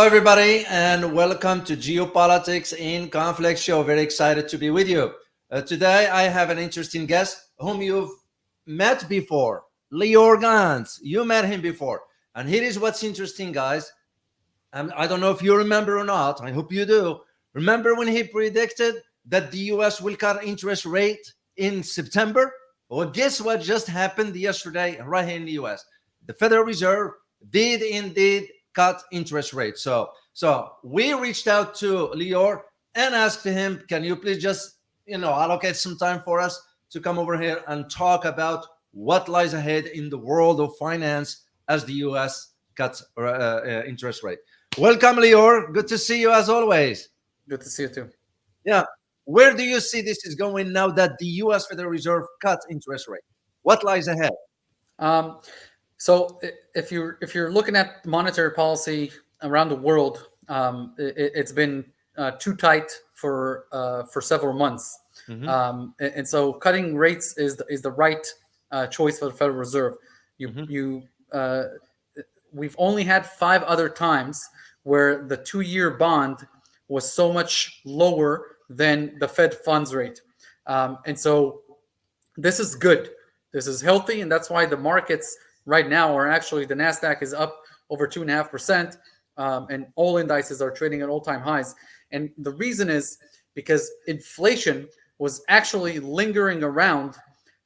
Hello, everybody, and welcome to Geopolitics in Conflict Show. Very excited to be with you. Today, I have an interesting guest whom you've met before, Lior Gantz. You met him before. And here is what's interesting, guys. I don't know if you remember or not. I hope you do. Remember when he predicted that the US will cut interest rate in September? Well, guess what just happened yesterday right here in the US? The Federal Reserve did indeed cut interest rates. So we reached out to Lior and asked him, can you please just allocate some time for us to come over here and talk about what lies ahead in the world of finance as the US cuts interest rate. Welcome, Lior. Good to see you as always. Good to see you too. Yeah. Where do you see this is going now that the US Federal Reserve cut interest rate? What lies ahead? So if you're looking at monetary policy around the world, it's been too tight for several months, and so cutting rates is the right choice for the Federal Reserve. We've only had 5 other times where the 2-year bond was so much lower than the Fed funds rate, and so this is good. This is healthy, and that's why the markets right now are actually, the Nasdaq is up over 2.5%, and all indices are trading at all-time highs. And the reason is because inflation was actually lingering around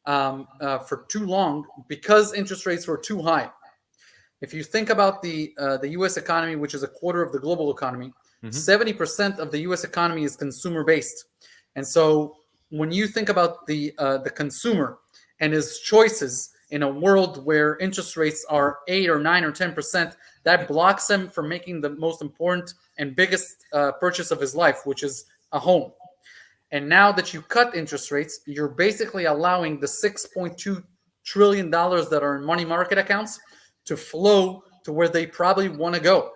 for too long because interest rates were too high. If you think about the U.S. economy, which is a quarter of the global economy, 70% of the U.S. economy is consumer-based, and so when you think about the consumer and his choices in a world where interest rates are 8 or 9 or 10%, that blocks him from making the most important and biggest purchase of his life, which is a home. And now that you cut interest rates, you're basically allowing the $6.2 trillion that are in money market accounts to flow to where they probably want to go.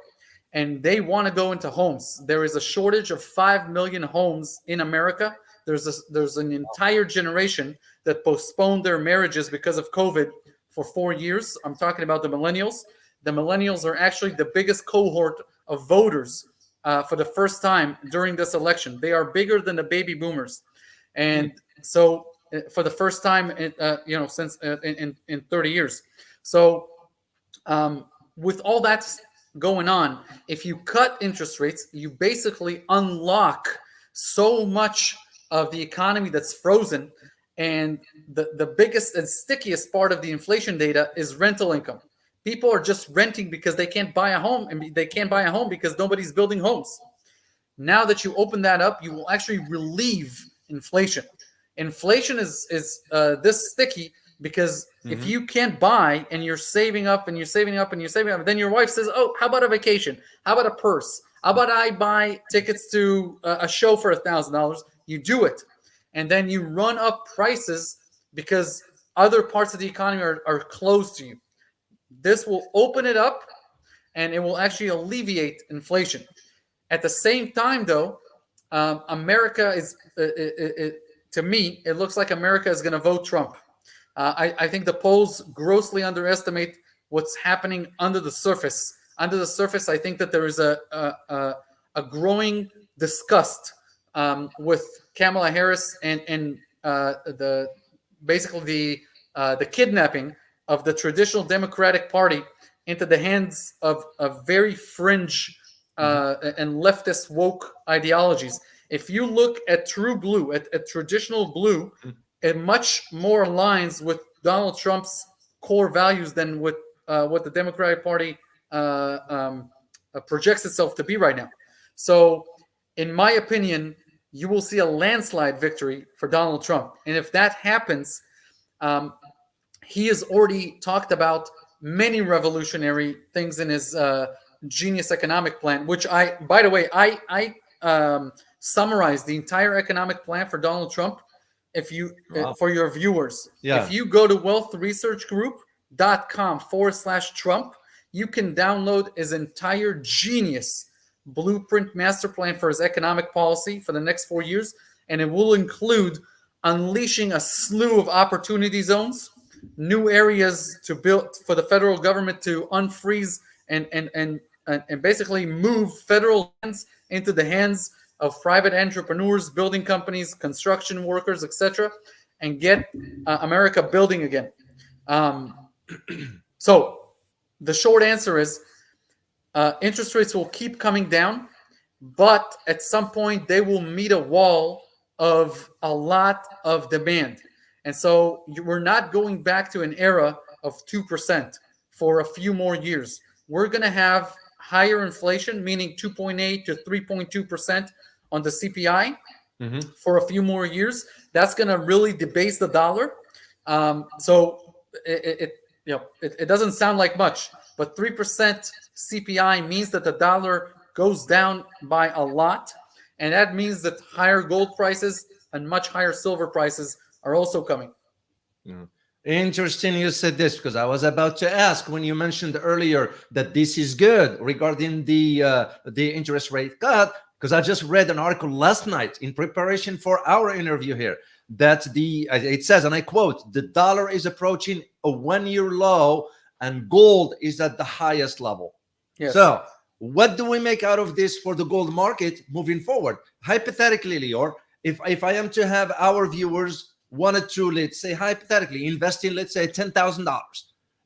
And they want to go into homes. There is a shortage of 5 million homes in America. There's an entire generation that postponed their marriages because of COVID for 4 years. I'm talking about the millennials. The millennials are actually the biggest cohort of voters for the first time during this election. They are bigger than the baby boomers, and so for the first time, since in 30 years. So with all that going on, if you cut interest rates, you basically unlock so much of the economy that's frozen. And the biggest and stickiest part of the inflation data is rental income. People are just renting because they can't buy a home, and they can't buy a home because nobody's building homes. Now that you open that up, you will actually relieve inflation. Inflation is this sticky because if you can't buy and you're saving up and you're saving up and you're saving up, then your wife says, oh, how about a vacation? How about a purse? How about I buy tickets to a show for $1,000? You do it. And then you run up prices because other parts of the economy are closed to you. This will open it up, and it will actually alleviate inflation. At the same time, though, America is, to me, it looks like America is going to vote Trump. I think the polls grossly underestimate what's happening under the surface. Under the surface, I think that there is a growing disgust with Kamala Harris and the kidnapping of the traditional Democratic Party into the hands of very fringe and leftist woke ideologies. If you look at true blue, at traditional blue, it much more aligns with Donald Trump's core values than with what the Democratic Party projects itself to be right now. So, in my opinion, you will see a landslide victory for Donald Trump. And if that happens, he has already talked about many revolutionary things in his genius economic plan, which by the way, I summarized the entire economic plan for Donald Trump. If you, for your viewers, if you go to wealthresearchgroup.com/Trump, you can download his entire genius blueprint master plan for his economic policy for the next 4 years, and it will include unleashing a slew of opportunity zones, new areas to build for the federal government to unfreeze and and basically move federal lands into the hands of private entrepreneurs, building companies, construction workers, etc., and get America building again. So the short answer is interest rates will keep coming down, but at some point they will meet a wall of a lot of demand. And so we're not going back to an era of 2% for a few more years. We're going to have higher inflation, meaning 2.8 to 3.2% on the CPI for a few more years. That's going to really debase the dollar. So it doesn't sound like much, but 3% CPI means that the dollar goes down by a lot. And that means that higher gold prices and much higher silver prices are also coming. Yeah. Interesting you said this, because I was about to ask when you mentioned earlier that this is good regarding the interest rate cut, because I just read an article last night in preparation for our interview here that it says, and I quote, the dollar is approaching a 1-year low and gold is at the highest level. Yes. So what do we make out of this for the gold market moving forward? Hypothetically, Lior, if I am to have our viewers wanted to, let's say, hypothetically invest in, let's say, $10,000,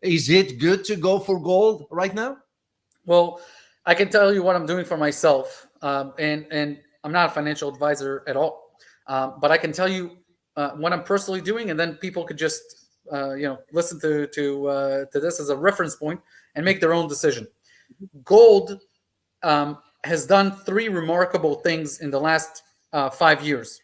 is it good to go for gold right now? Well, I can tell you what I'm doing for myself, and I'm not a financial advisor at all, but I can tell you what I'm personally doing, and then people could just listen to this as a reference point and make their own decision. Gold has done 3 remarkable things in the last 5 years.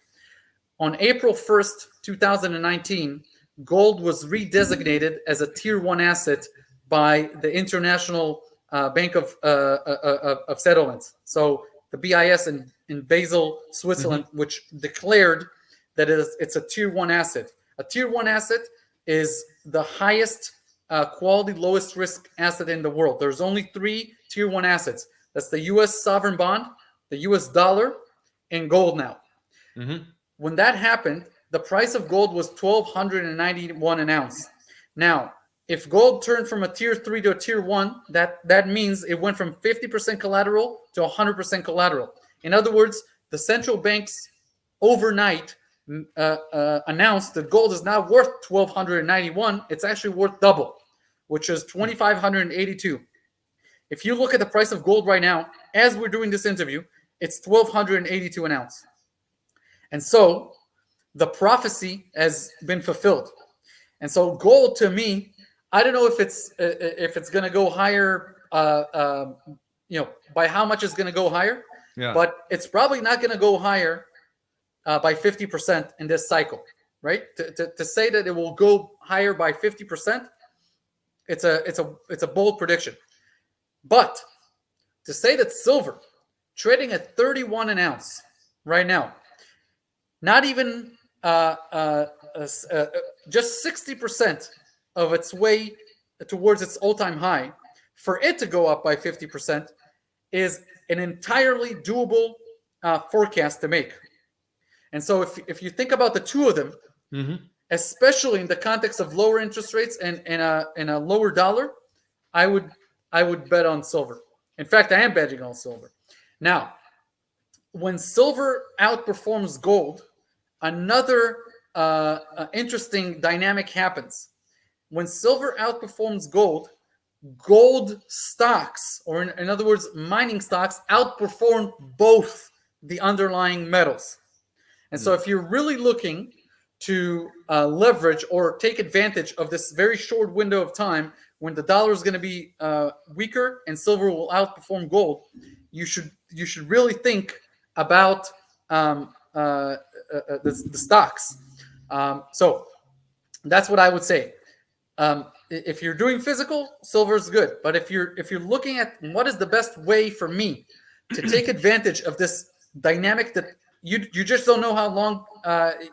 On April 1st, 2019, gold was redesignated as a Tier 1 asset by the International Bank of Settlements. So the BIS in Basel, Switzerland, which declared that it's a Tier 1 asset. A Tier 1 asset is the highest quality, lowest risk asset in the world. There's only 3 Tier 1 assets. That's the U.S. sovereign bond, the U.S. dollar, and gold now. When that happened, the price of gold was $1,291 an ounce. Now, if gold turned from a Tier 3 to a Tier 1, that means it went from 50% collateral to 100% collateral. In other words, the central banks overnight announced that gold is now worth $1,291. It's actually worth double, which is $2,582. If you look at the price of gold right now, as we're doing this interview, it's $1,282 an ounce. And so the prophecy has been fulfilled. And so gold, to me, I don't know if it's going to go higher, by how much it's going to go higher, but it's probably not going to go higher by 50% in this cycle, right? To say that it will go higher by 50%, it's a bold prediction. But to say that silver trading at 31 an ounce right now, not even just 60% of its way towards its all-time high, for it to go up by 50% is an entirely doable forecast to make. And so if you think about the two of them, especially in the context of lower interest rates and a lower dollar, I would bet on silver. In fact, I am betting on silver. Now, when silver outperforms gold, another interesting dynamic happens. When silver outperforms gold, gold stocks, or in other words, mining stocks, outperform both the underlying metals. And so if you're really looking to leverage or take advantage of this very short window of time when the dollar is going to be weaker and silver will outperform gold, you should really think about the stocks. So that's what I would say. If you're doing physical, silver is good. But if you're looking at what is the best way for me to take advantage of this dynamic that you just don't know how long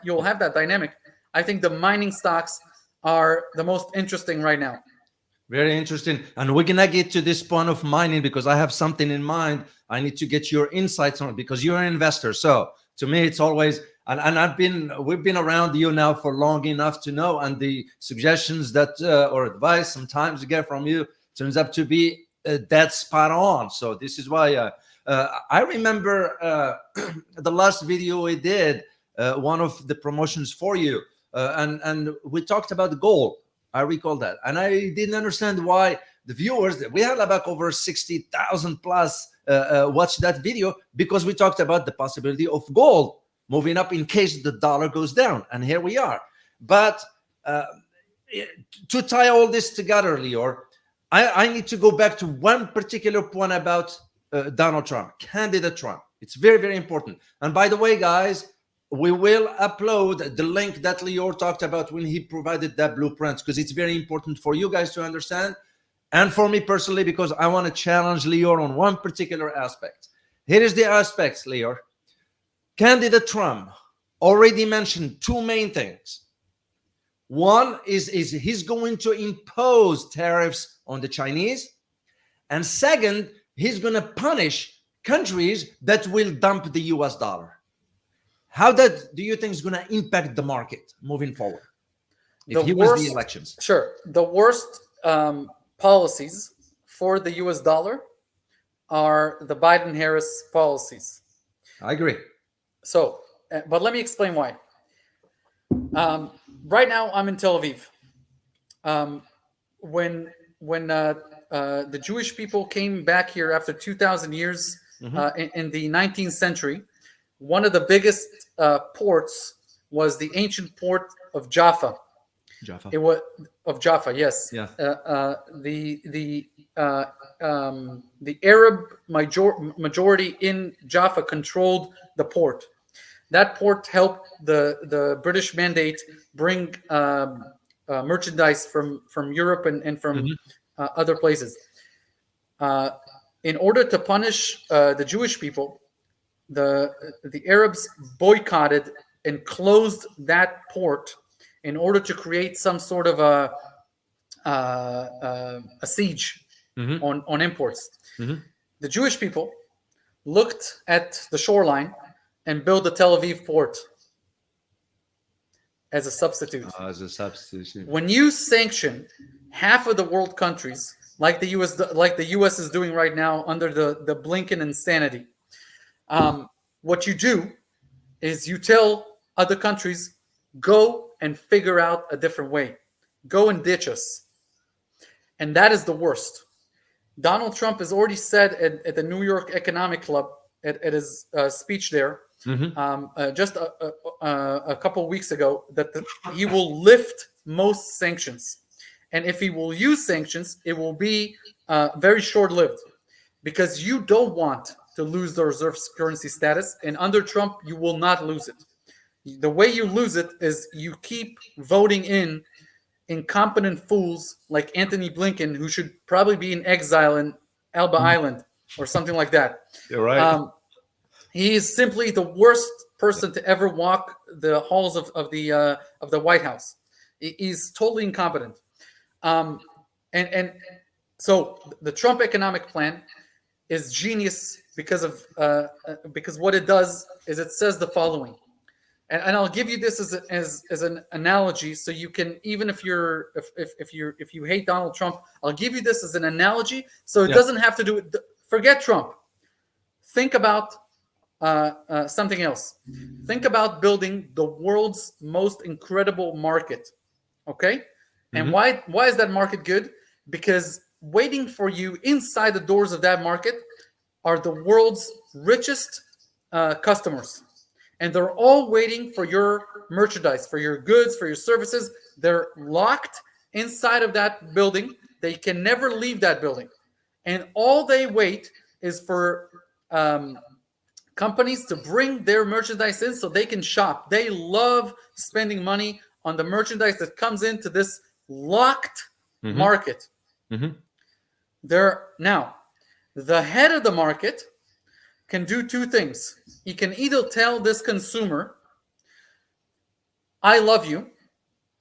you'll have that dynamic, I think the mining stocks are the most interesting right now. Very interesting. And we're going to get to this point of mining because I have something in mind. I need to get your insights on it because you're an investor. So to me, it's always, and we've been around you now for long enough to know, and the suggestions that or advice sometimes you get from you turns up to be that's spot on. So this is why I remember the last video we did, one of the promotions for you, and we talked about the goal. I recall that, and I didn't understand why the viewers, we had about over 60,000 plus watch that video, because we talked about the possibility of gold moving up in case the dollar goes down, and here we are. But to tie all this together, Lior, I need to go back to one particular point about Donald Trump, candidate Trump. It's very, very important. And by the way, guys, we will upload the link that Lior talked about when he provided that blueprint, because it's very important for you guys to understand, and for me personally, because I want to challenge Lior on one particular aspect. Here is the aspects, Lior. Candidate Trump already mentioned two main things. One is he's going to impose tariffs on the Chinese. And second, he's going to punish countries that will dump the US dollar. How that do you think is going to impact the market moving forward if he wins the elections? Sure. The worst policies for the US dollar are the Biden-Harris policies. I agree. So, but let me explain why. Right now, I'm in Tel Aviv. When the Jewish people came back here after 2,000 years in the 19th century, one of the biggest ports was the ancient port of Jaffa. Jaffa. It was of Jaffa, yes. Yeah. The Arab majority in Jaffa controlled the port. That port helped the British mandate bring merchandise from Europe and from other places. In order to punish the Jewish people, the Arabs boycotted and closed that port in order to create some sort of a siege on imports. The Jewish people looked at the shoreline and built the Tel Aviv port as a substitute. As a substitution. When you sanction half of the world countries, like the U.S. is doing right now under the Blinken insanity, what you do is you tell other countries, go and figure out a different way. Go and ditch us. And that is the worst. Donald Trump has already said at the New York Economic Club, at his speech there, just a couple of weeks ago, that he will lift most sanctions. And if he will use sanctions, it will be very short-lived, because you don't want to lose the reserve currency status. And under Trump, you will not lose it. The way you lose it is you keep voting in incompetent fools like Anthony Blinken, who should probably be in exile in Elba Island or something like that. You're right. He is simply the worst person to ever walk the halls of the White House. He's totally incompetent. And so the Trump economic plan is genius because what it does is it says the following. And I'll give you this as an analogy, so you can, even if you hate Donald Trump, I'll give you this as an analogy, so it doesn't have to do with, forget Trump. Think about something else. Think about building the world's most incredible market. Okay, and why is that market good? Because waiting for you inside the doors of that market are the world's richest customers. And they're all waiting for your merchandise, for your goods, for your services. They're locked inside of that building. They can never leave that building. And all they wait is for companies to bring their merchandise in so they can shop. They love spending money on the merchandise that comes into this locked market. Now, the head of the market can do two things. He can either tell this consumer, I love you.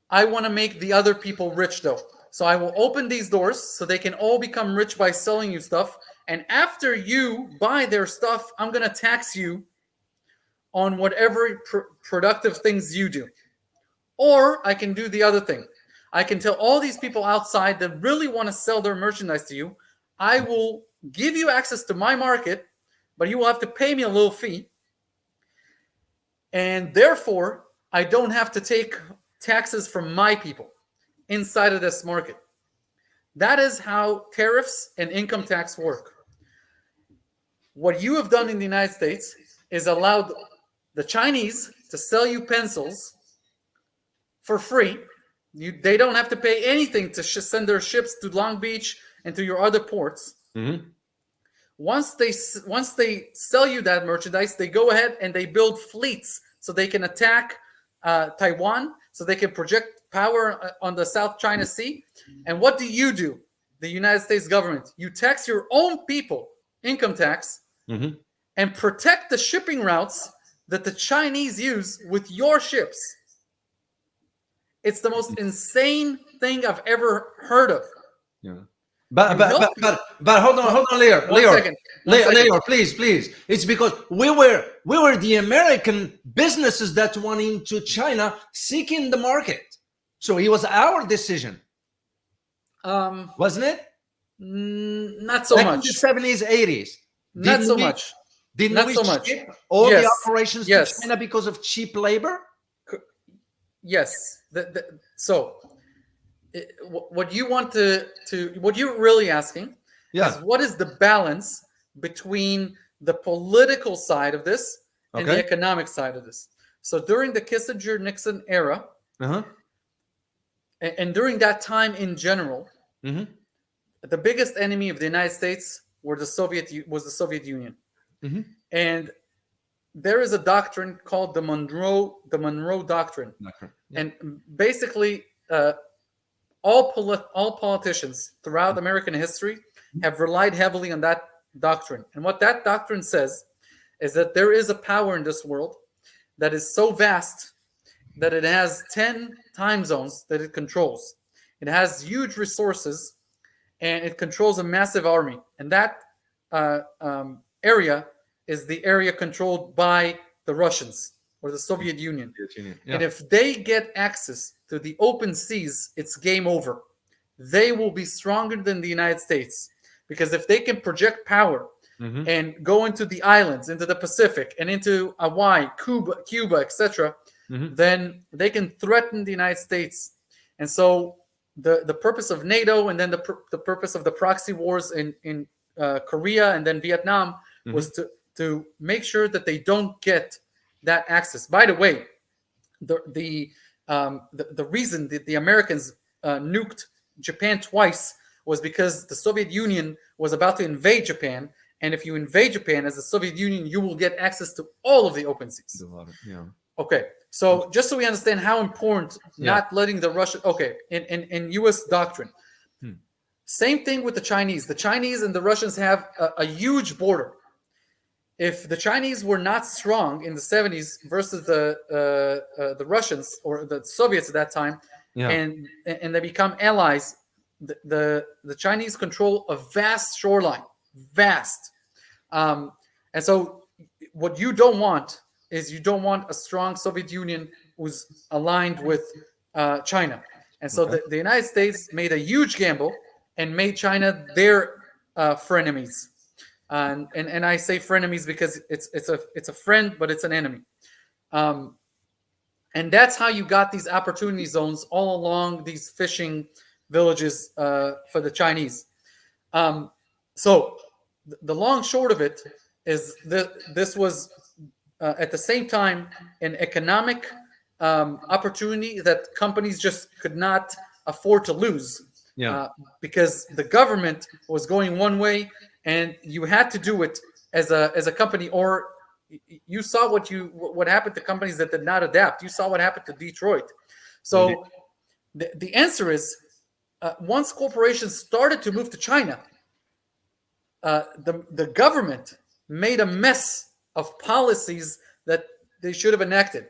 I want to make the other people rich, though. So I will open these doors so they can all become rich by selling you stuff. And after you buy their stuff, I'm going to tax you on whatever productive things you do. Or I can do the other thing. I can tell all these people outside that really want to sell their merchandise to you, I will give you access to my market, but you will have to pay me a little fee. And therefore, I don't have to take taxes from my people inside of this market. That is how tariffs and income tax work. What you have done in the United States is allowed the Chinese to sell you pencils for free. They don't have to pay anything to send their ships to Long Beach and to your other ports. Mm-hmm. Once they sell you that merchandise, they go ahead and they build fleets so they can attack Taiwan, so they can project power on the South China Sea. And what do? The United States government, you tax your own people, income tax, Mm-hmm. and protect the shipping routes that the Chinese use with your ships. It's the most insane thing I've ever heard of. Yeah. But hold on, Lior. One second. Lior, please. It's because we were the American businesses that went into China seeking the market. So it was our decision, wasn't it? Not so Back much. in the 70s, 80s. Not so much. Didn't Not we so much. ship all Yes. the operations Yes. to China because of cheap labor? Yes. So, what you want to what you're really asking is what is the balance between the political side of this and the economic side of this? So during the Kissinger-Nixon era, and during that time in general, the biggest enemy of the United States was the Soviet Union. Mm-hmm. And there is a doctrine called the Monroe Doctrine. Yeah. And basically, all politicians throughout American history have relied heavily on that doctrine. And what that doctrine says is that there is a power in this world that is so vast that it has 10 time zones that it controls. It has huge resources, and it controls a massive army. And that area is the area controlled by the Russians or the Soviet Union. Yeah. And if they get access to the open seas, it's game over. They will be stronger than the United States, because if they can project power and go into the islands, into the Pacific, and into Hawaii, Cuba, etc., then they can threaten the United States. And so the purpose of NATO, and then the purpose of the proxy wars in Korea and then Vietnam was to make sure that they don't get that access. By the way, the reason that the Americans nuked Japan twice was because the Soviet Union was about to invade Japan, and if you invade Japan as the Soviet Union, you will get access to all of the open seas. Yeah. Okay, so just so we understand how important not letting the Russian. Okay, in U.S. doctrine, same thing with the Chinese. The Chinese and the Russians have a huge border. If the Chinese were not strong in the 70s versus the Russians or the Soviets at that time, and they become allies, the Chinese control a vast shoreline, and so what you don't want is you don't want a strong Soviet Union who's aligned with China. And so the United States made a huge gamble and made China their frenemies. And I say frenemies because it's a friend, but it's an enemy. And that's how you got these opportunity zones all along these fishing villages for the Chinese. So the long short of it is that this was at the same time an economic opportunity that companies just could not afford to lose. Because the government was going one way, and you had to do it as a company, or you saw what happened to companies that did not adapt. You saw what happened to Detroit. So the answer is once corporations started to move to China, the government made a mess of policies that they should have enacted.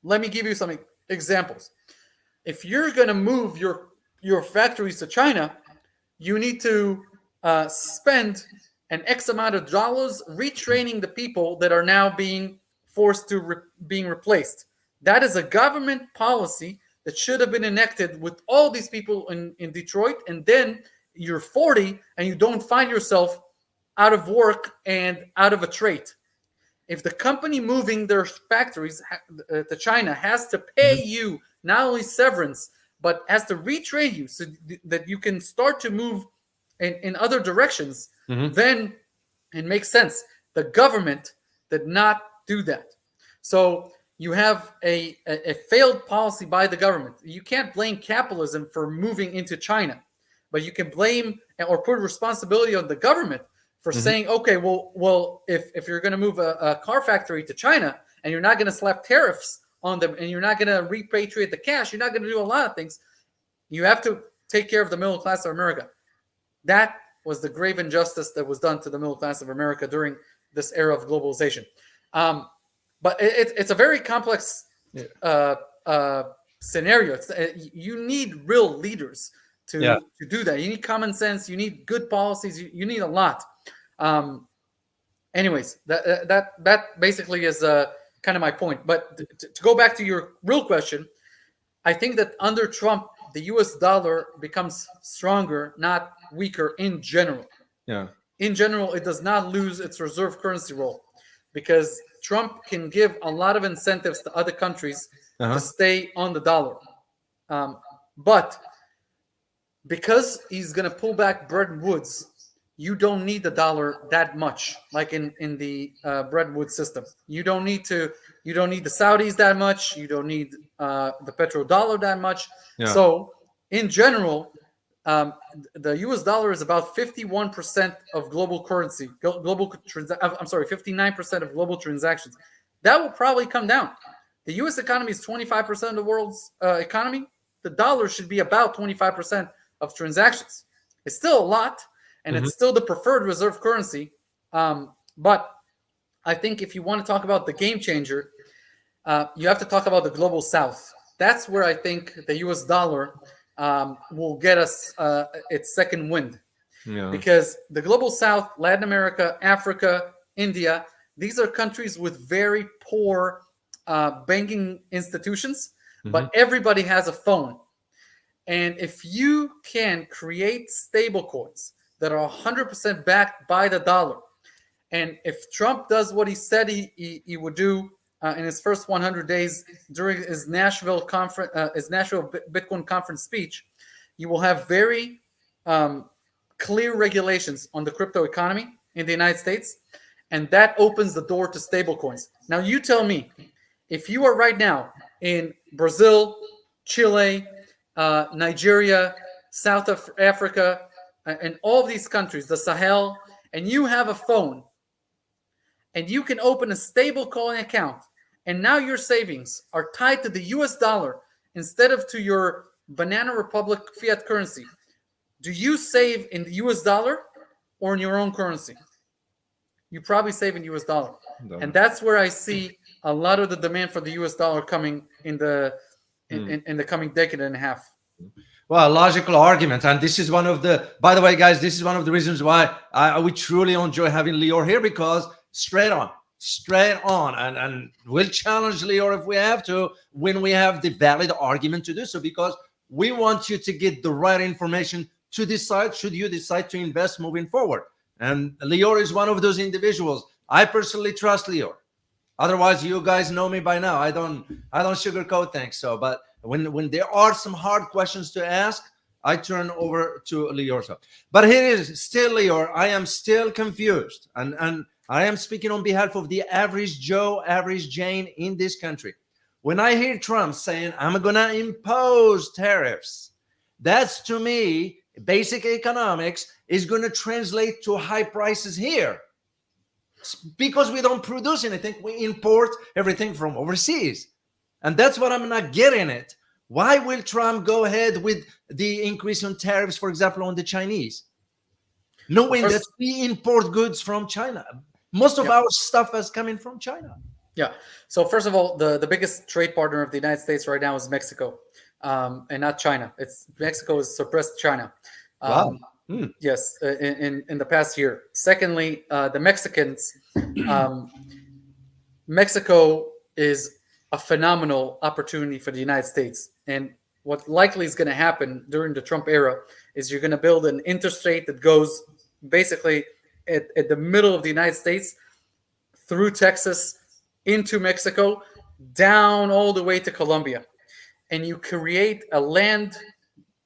Let me give you some examples. If you're going to move your factories to China, you need to spend an X amount of dollars retraining the people that are now being forced to being replaced. That is a government policy that should have been enacted with all these people in Detroit, and then you're 40 and you don't find yourself out of work and out of a trade. If the company moving their factories to China has to pay you not only severance, but has to retrain you so that you can start to move in other directions, then it makes sense. The government did not do that. So you have a failed policy by the government. You can't blame capitalism for moving into China, but you can blame or put responsibility on the government for saying, okay, well, if you're going to move a car factory to China and you're not going to slap tariffs on them and you're not going to repatriate the cash, you're not going to do a lot of things. You have to take care of the middle class of America. That was the grave injustice that was done to the middle class of America during this era of globalization. But it's a very complex scenario. You need real leaders to do that. You need common sense. You need good policies. You need a lot. Anyways, that basically is kind of my point. But to go back to your real question, I think that under Trump, the U.S. dollar becomes stronger, not weaker in general. Yeah. In general, it does not lose its reserve currency role because Trump can give a lot of incentives to other countries to stay on the dollar. But because he's going to pull back Bretton Woods, you don't need the dollar that much, like in the Bretton Woods system. You don't need the Saudis that much. You don't need the petrodollar that much. Yeah. So in general, the U.S. dollar is about 51% of global currency. I'm sorry, 59% of global transactions. That will probably come down. The U.S. economy is 25% of the world's economy. The dollar should be about 25% of transactions. It's still a lot, and it's still the preferred reserve currency. But I think if you want to talk about the game changer, you have to talk about the global South. That's where I think the U.S. dollar will get us its second wind. Yeah. Because the global South, Latin America, Africa, India, these are countries with very poor banking institutions, but everybody has a phone. And if you can create stable coins that are 100% backed by the dollar, and if Trump does what he said he would do in his first 100 days during his Nashville Bitcoin conference speech, you will have very clear regulations on the crypto economy in the United States, and that opens the door to stablecoins. Now, you tell me, if you are right now in Brazil, Chile, Nigeria, South Africa, and all of these countries, the Sahel, and you have a phone, and you can open a stablecoin account, and now your savings are tied to the US dollar instead of to your Banana Republic fiat currency. Do you save in the US dollar or in your own currency? You probably save in US dollar. And that's where I see a lot of the demand for the US dollar coming in the coming decade and a half. Well, logical argument. And this is one of the, by the way, guys, this is one of the reasons why we truly enjoy having Lior here, because straight on. And we'll challenge Lior if we have to, when we have the valid argument to do so, because we want you to get the right information to decide, should you decide to invest moving forward. And Lior is one of those individuals. I personally trust Lior. Otherwise, you guys know me by now. I don't sugarcoat things. So, but when there are some hard questions to ask, I turn over to Lior. But here is still Lior. I am still confused, and I am speaking on behalf of the average Joe, average Jane in this country. When I hear Trump saying, I'm going to impose tariffs, that's, to me, basic economics is going to translate to high prices here. Because we don't produce anything, we import everything from overseas. And that's what I'm not getting at. Why will Trump go ahead with the increase in tariffs, for example, on the Chinese? Knowing that we import goods from China. Most of our stuff is coming from China. Yeah. So first of all, the biggest trade partner of the United States right now is Mexico, and not China. Mexico has suppressed China. Wow. Yes, in the past year. Secondly, the Mexicans, Mexico is a phenomenal opportunity for the United States. And what likely is going to happen during the Trump era is you're going to build an interstate that goes basically at the middle of the United States, through Texas, into Mexico, down all the way to Colombia. And you create a land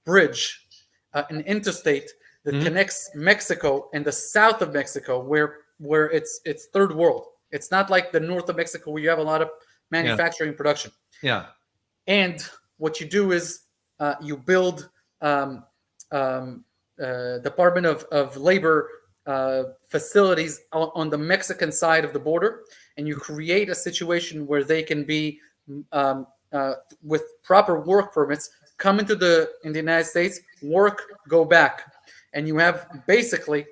bridge, an interstate that connects Mexico and the south of Mexico, where it's third world. It's not like the north of Mexico where you have a lot of manufacturing production. Yeah. And what you do is you build Department of Labor facilities on the Mexican side of the border, and you create a situation where they can be with proper work permits, come into the United States, work, go back, and you have basically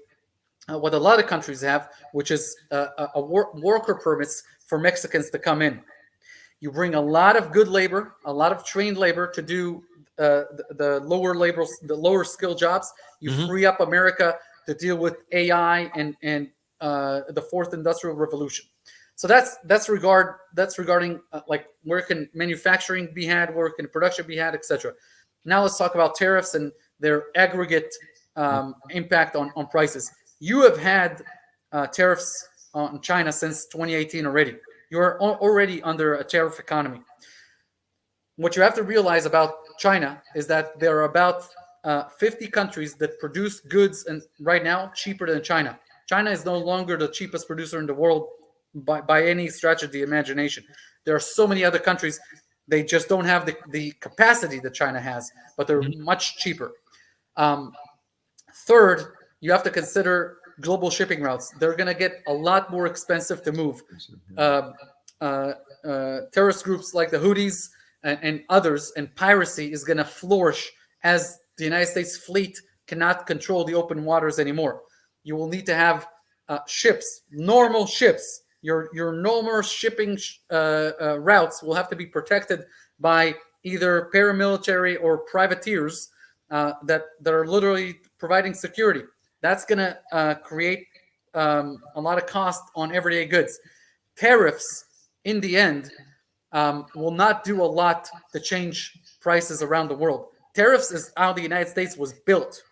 what a lot of countries have, which is worker permits for Mexicans to come in. You bring a lot of good labor, a lot of trained labor to do the lower skill jobs. You free up America to deal with AI and the fourth industrial revolution. So that's regarding like where can manufacturing be had, where can production be had, etc. Now let's talk about tariffs and their aggregate impact on prices. You have had tariffs on China since 2018 already. You are already under a tariff economy. What you have to realize about China is that there are about 50 countries that produce goods and right now cheaper than China. China is no longer the cheapest producer in the world by any stretch of the imagination. There are so many other countries, they just don't have the capacity that China has, but they're much cheaper. Third, you have to consider global shipping routes. They're going to get a lot more expensive to move. Terrorist groups like the Houthis and others, and piracy is going to flourish as the United States fleet cannot control the open waters anymore. You will need to have ships, normal ships. Your normal shipping routes will have to be protected by either paramilitary or privateers that are literally providing security. That's going to create a lot of cost on everyday goods. Tariffs, in the end, will not do a lot to change prices around the world. Tariffs is how the United States was built.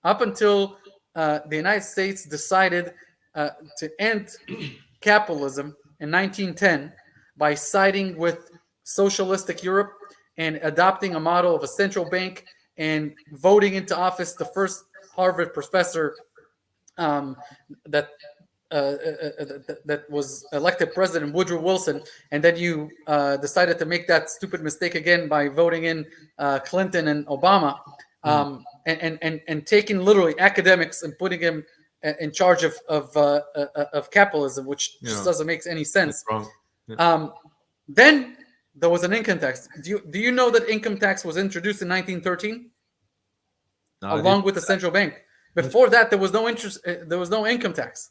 Up until the United States decided to end capitalism in 1910 by siding with socialistic Europe and adopting a model of a central bank and voting into office the first Harvard professor that was elected president, Woodrow Wilson, and then you decided to make that stupid mistake again by voting in Clinton and Obama, and taking literally academics and putting them in charge of capitalism, which just doesn't make any sense. Then there was an income tax. Do you know that income tax was introduced in 1913? Along with the central bank. Before that, there was no interest. There was no income tax.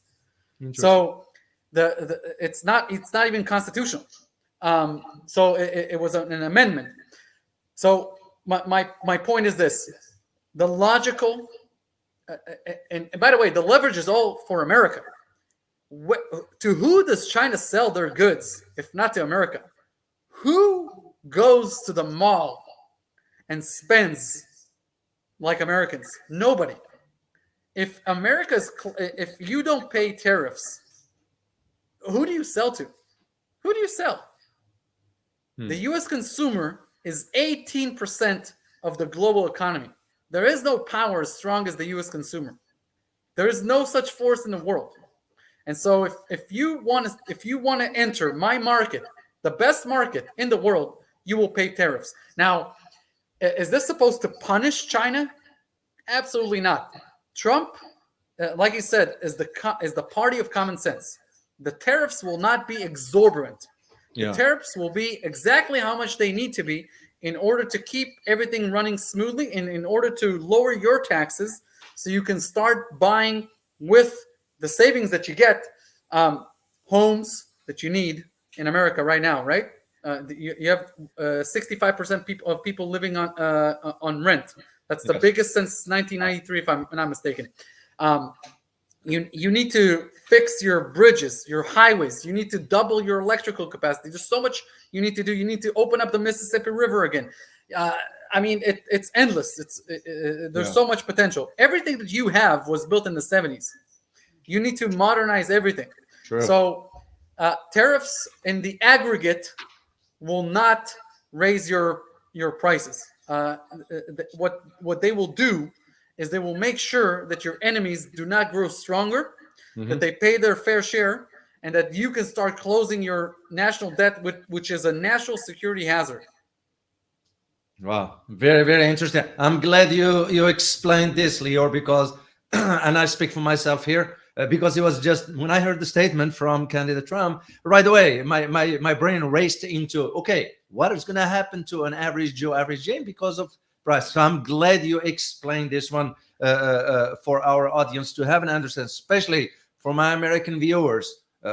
So it's not even constitutional. So it was an amendment. So my point is this: the logical, and by the way, the leverage is all for America. To who does China sell their goods if not to America? Who goes to the mall and spends like Americans? Nobody. If you don't pay tariffs, who do you sell to? Who do you sell? The U.S. consumer is 18% of the global economy. There is no power as strong as the U.S. consumer. There is no such force in the world. And so if you want to enter my market, the best market in the world, you will pay tariffs. Now, is this supposed to punish China? Absolutely not. Trump, like he said, is the party of common sense. The tariffs will not be exorbitant. The tariffs will be exactly how much they need to be in order to keep everything running smoothly and in order to lower your taxes so you can start buying with the savings that you get homes that you need in America right now, right? You have 65% of people living on rent. That's the biggest since 1993, if I'm not mistaken. You need to fix your bridges, your highways. You need to double your electrical capacity. There's so much you need to do. You need to open up the Mississippi River again. I mean, it's endless. There's Yeah. so much potential. Everything that you have was built in the 70s. You need to modernize everything. True. So tariffs in the aggregate will not raise your prices. What they will do is they will make sure that your enemies do not grow stronger, that Mhm. they pay their fair share, and that you can start closing your national debt, which is a national security hazard. Wow, very very interesting. I'm glad you explained this, Lior, because and I speak for myself here because it was just when I heard the statement from candidate Trump, right away my brain raced into, okay, what is going to happen to an average Joe, average Jane because of price. So I'm glad you explained this one for our audience to have an understanding, especially for my American viewers.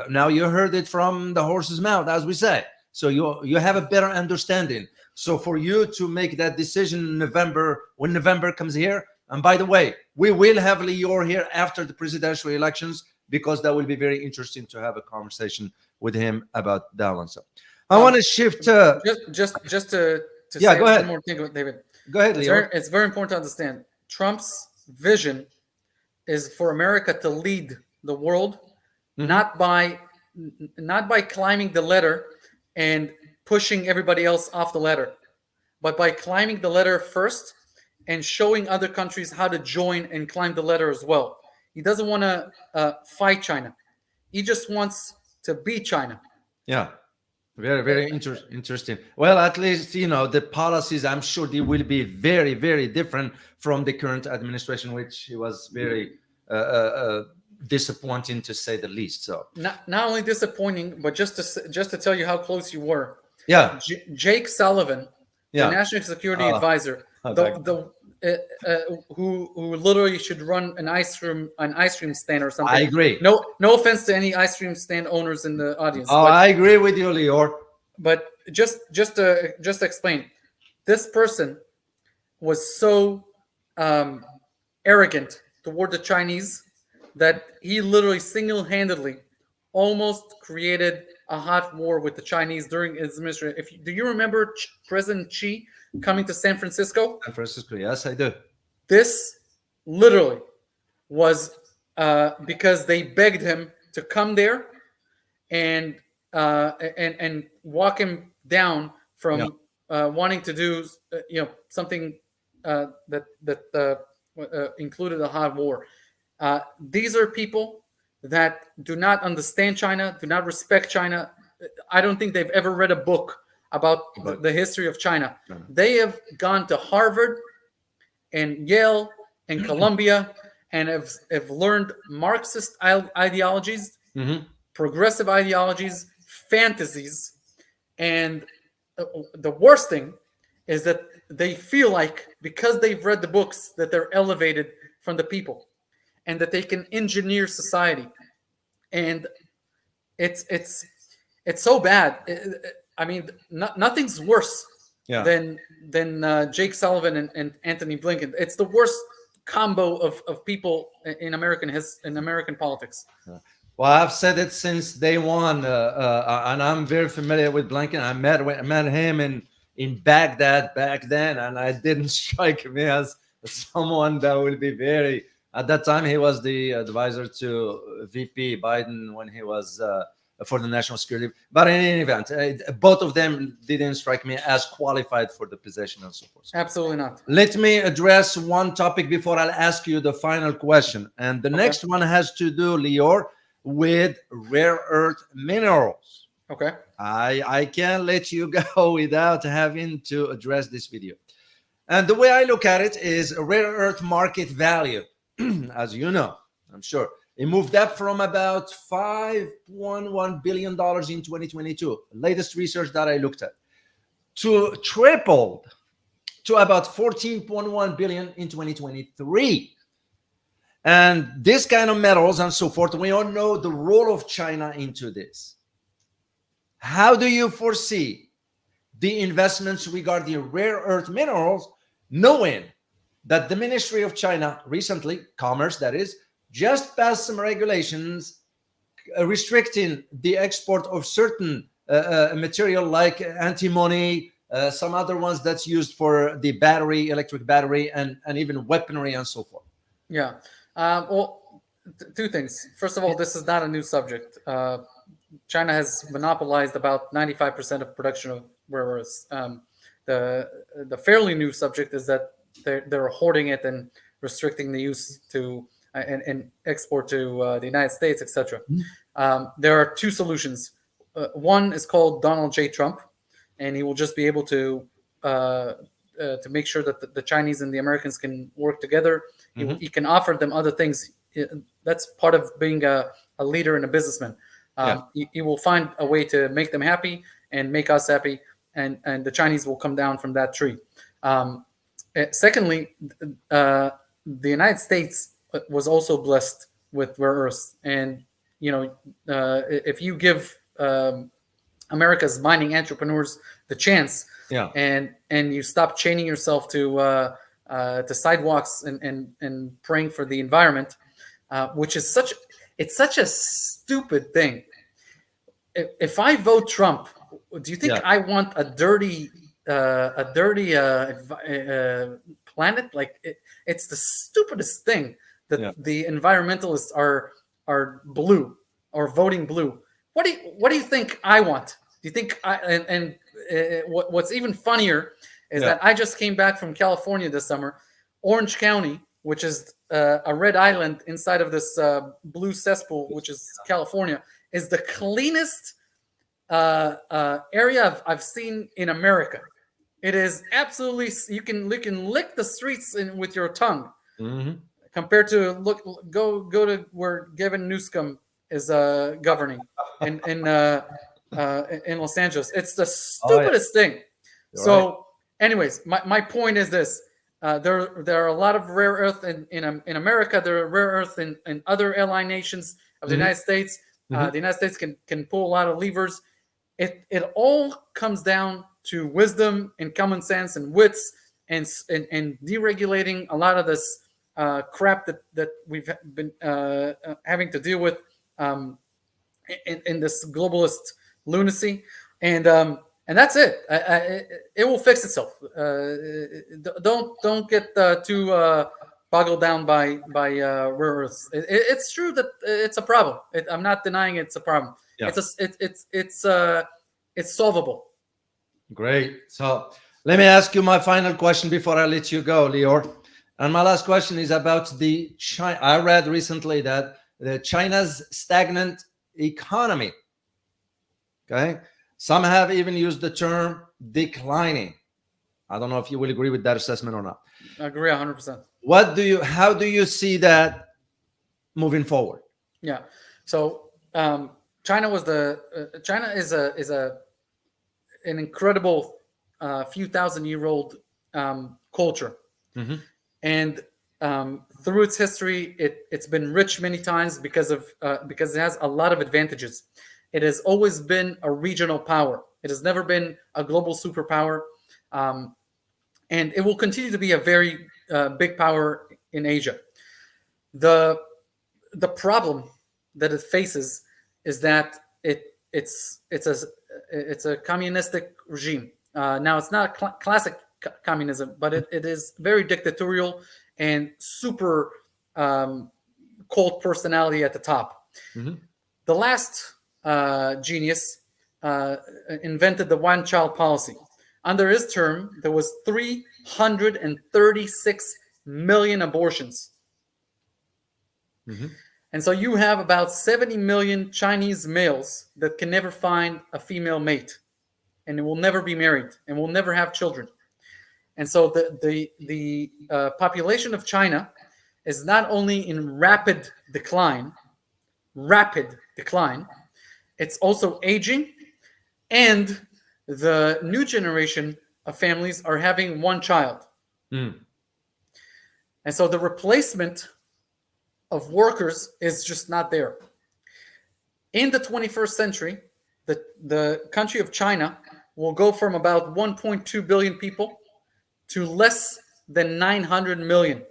Now you heard it from the horse's mouth, as we say, so you have a better understanding. So for you to make that decision in November, when November comes here, and by the way, we will have Lior here after the presidential elections because that will be very interesting to have a conversation with him about that one. So I want Um, to shift. just to Yeah, say go one ahead. more thing, David. Go ahead, Lior. It's very important to understand. Trump's vision is for America to lead the world, Mhm. not by not by climbing the ladder and pushing everybody else off the ladder, but by climbing the ladder first and showing other countries how to join and climb the ladder as well. He doesn't want to fight China. He just wants to beat China. Yeah. Very, very interesting. Well, at least, the policies, I'm sure they will be very, very different from the current administration, which was very disappointing to say the least. So, Not only disappointing, but just to tell you how close you were. yeah, Jake Sullivan, the yeah. national security Uh, advisor, back then. who literally should run an ice cream stand or I something. agree. No offense to any ice cream stand owners in the audience, Oh, but I agree with you, Lior. just to explain, this person was so um, arrogant toward the Chinese that he literally single-handedly almost created a hot war with the Chinese during his administration. Do you remember President Xi coming to San Francisco? San Francisco, yes, I do. This literally was because they begged him to come there and and walk him down Yeah, from wanting to do something that included a hot war. These are people that do not understand China, do not respect China. I don't think they've ever read a book about but the history of China. They have gone to Harvard and Yale and Columbia and have learned Marxist ideologies, Mhm. progressive ideologies, fantasies, and the worst thing is that they feel like because they've read the books that they're elevated from the people and that they can engineer society, and it's it's so bad. I mean, nothing's worse Yeah. than Jake Sullivan and Anthony Blinken. It's the worst combo of people in American politics. Well, I've said it since day one, and I'm very familiar with Blinken. I met him in Baghdad back then, and I didn't strike me as someone that will be very. At that time, he was the advisor to VP Biden when he was for the national security. But in any event, both of them didn't strike me as qualified for the position and so forth. Absolutely not. Let me address one topic before I'll ask you the final question. And the Okay. next one has to do, Lior, with rare earth minerals. Okay. I can't let you go without having to address this video. And the way I look at it is a rare earth market value, as you know, I'm sure. It moved up from about $5.1 billion in 2022, latest research that I looked at, to tripled to about 14.1 billion in 2023. And this kind of metals and so forth, we all know the role of China into this. How do you foresee the investments regarding rare earth minerals, knowing that the Ministry of China recently, commerce that is, just passed some regulations restricting the export of certain material like antimony, some other ones that's used for the battery, electric battery, and even weaponry and so forth. Yeah. Well, two things. First of all, this is not a new subject. China has monopolized about 95% of production of rare earths. The fairly new subject is that they're hoarding it and restricting the use to and export to the United States, etc. There are two solutions. One is called Donald J. Trump, and he will just be able to make sure that the Chinese and the Americans can work together. He can offer them other things. That's part of being a leader and a businessman. He will find a way to make them happy and make us happy, and the Chinese will come down from that tree. Secondly, the United States was also blessed with rare earths, and if you give America's mining entrepreneurs the chance, and you stop chaining yourself to sidewalks and praying for the environment, which is such a stupid thing. If I vote Trump, do you think I want a dirty planet? Like it's the stupidest thing that the environmentalists are blue or voting blue. What do you think I want? Do you think what's even funnier is that I just came back from California this summer. Orange County, which is a red island inside of this blue cesspool, which is California, is the cleanest area I've seen in America. It is absolutely, you can lick the streets with your tongue, compared to go to where Gavin Newsom is governing in Los Angeles. It's the stupidest thing. So, anyways, my point is this: there are a lot of rare earth in America. There are rare earth in other ally nations of the United States. The United States can pull a lot of levers. It all comes down to wisdom and common sense and wits and deregulating a lot of this crap that we've been having to deal with in this globalist lunacy, and that's it. It will fix itself. Don't get too boggled down by rare earths. It's true that it's a problem. I'm not denying it's a problem. It's solvable. Great. So let me ask you my final question before I let you go, Lior. And my last question is about the China. I read recently that China's stagnant economy. Okay. Some have even used the term declining. I don't know if you will agree with that assessment or not. I agree 100%. How do you see that moving forward? Yeah. So China is an incredible few thousand-year-old culture, and through its history, it's been rich many times because it has a lot of advantages. It has always been a regional power. It has never been a global superpower, and it will continue to be a very big power in Asia. The problem that it faces is that it's a communistic regime. Now, it's not classic communism, but it is very dictatorial and super cold personality at the top. The last genius invented the one-child policy. Under his term, there was 336 million abortions. And so you have about 70 million Chinese males that can never find a female mate, and will never be married, and will never have children. And so the population of China is not only in rapid decline, it's also aging, and the new generation of families are having one child. And so the replacement of workers is just not there. In the 21st century, the country of China will go from about 1.2 billion people to less than 900 million.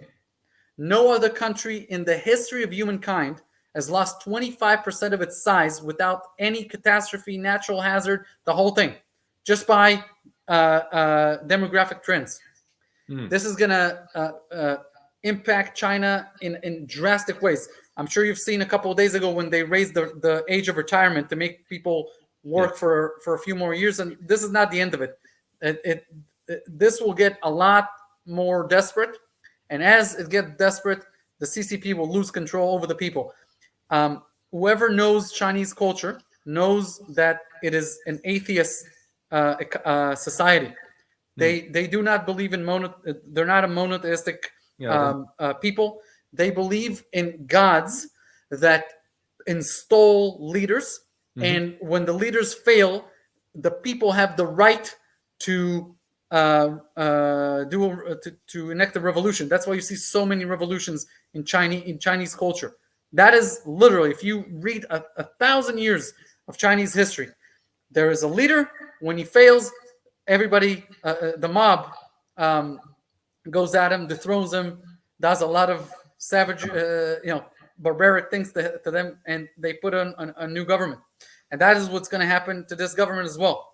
No other country in the history of humankind has lost 25% of its size without any catastrophe, natural hazard, the whole thing, just by demographic trends. This is going to impact China in drastic ways. I'm sure you've seen a couple of days ago when they raised the age of retirement to make people work for a few more years, and this is not the end of it. This will get a lot more desperate, and as it gets desperate, the CCP will lose control over the people. Whoever knows Chinese culture knows that it is an atheist society. They do not believe in they're not a monotheistic people. They believe in gods that install leaders, and when the leaders fail, the people have the right to enact a revolution. That's why you see so many revolutions in Chinese culture. That is literally, if you read 1,000 years of Chinese history, there is a leader. When he fails, everybody, the mob, goes at him, dethrones him, does a lot of savage, barbaric things to them, and they put on a new government. And that is what's going to happen to this government as well.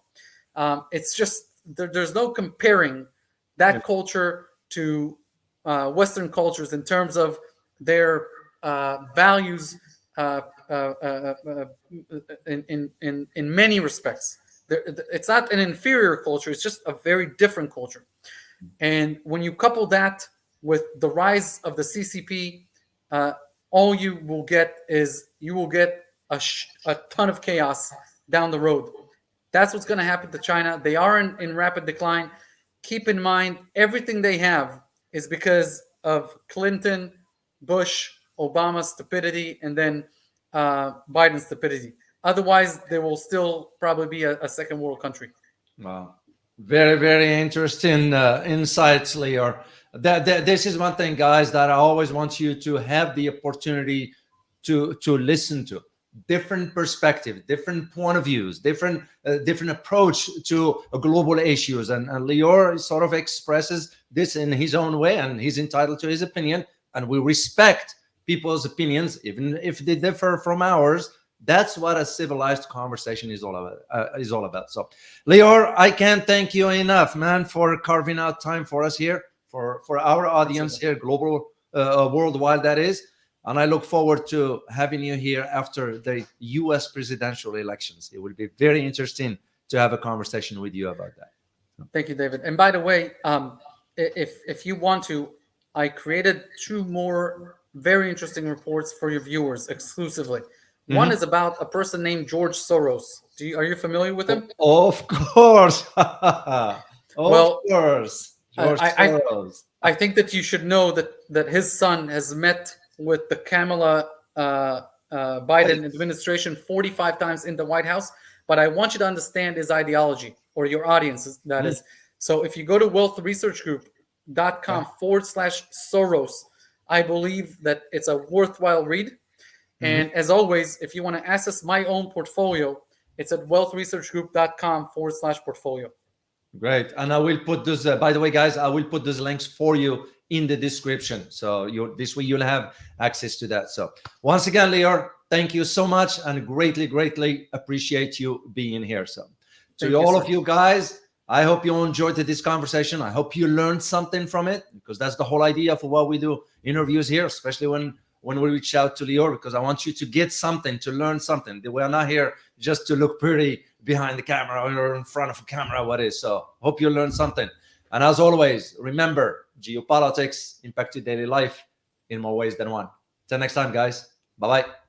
It's just there's no comparing that culture to Western cultures in terms of their values in many respects. It's not an inferior culture, it's just a very different culture. And when you couple that with the rise of the CCP, all you will get is a ton of chaos down the road. That's what's going to happen to China. They are in rapid decline. Keep in mind, everything they have is because of Clinton, Bush, Obama's stupidity, and then Biden's stupidity. Otherwise, there will still probably be a second world country. Wow. Very, very interesting insights, Lior. This is one thing, guys, that I always want you to have the opportunity to listen to. Different perspectives, different point of views, different approach to global issues. And Lior sort of expresses this in his own way, and he's entitled to his opinion. And we respect people's opinions, even if they differ from ours. That's what a civilized conversation is all about. So, Lior, I can't thank you enough, man, for carving out time for us here, for our audience here, global, worldwide, that is. And I look forward to having you here after the U.S. presidential elections. It will be very interesting to have a conversation with you about that. Thank you, David. And by the way, if you want to, I created 2 more very interesting reports for your viewers exclusively. One is about a person named George Soros. Are you familiar with him? Of course. Of course. George Soros. I think that you should know that his son has met with the Kamala Biden administration 45 times in the White House. But I want you to understand his ideology, or your audience, that is. So if you go to wealthresearchgroup.com/Soros, I believe that it's a worthwhile read. And as always, if you want to access my own portfolio, it's at wealthresearchgroup.com/portfolio. Great. And I will put this, by the way, guys, I will put those links for you in the description. So this way you'll have access to that. So once again, Lior, thank you so much, and greatly, greatly appreciate you being here. So to all of you guys, I hope you enjoyed this conversation. I hope you learned something from it, because that's the whole idea for what we do interviews here, especially when we reach out to Lior, because I want you to get something, to learn something. We're not here just to look pretty behind the camera or in front of a camera, what is. So hope you learned something. And as always, remember, geopolitics impact your daily life in more ways than one. Till next time, guys. Bye-bye.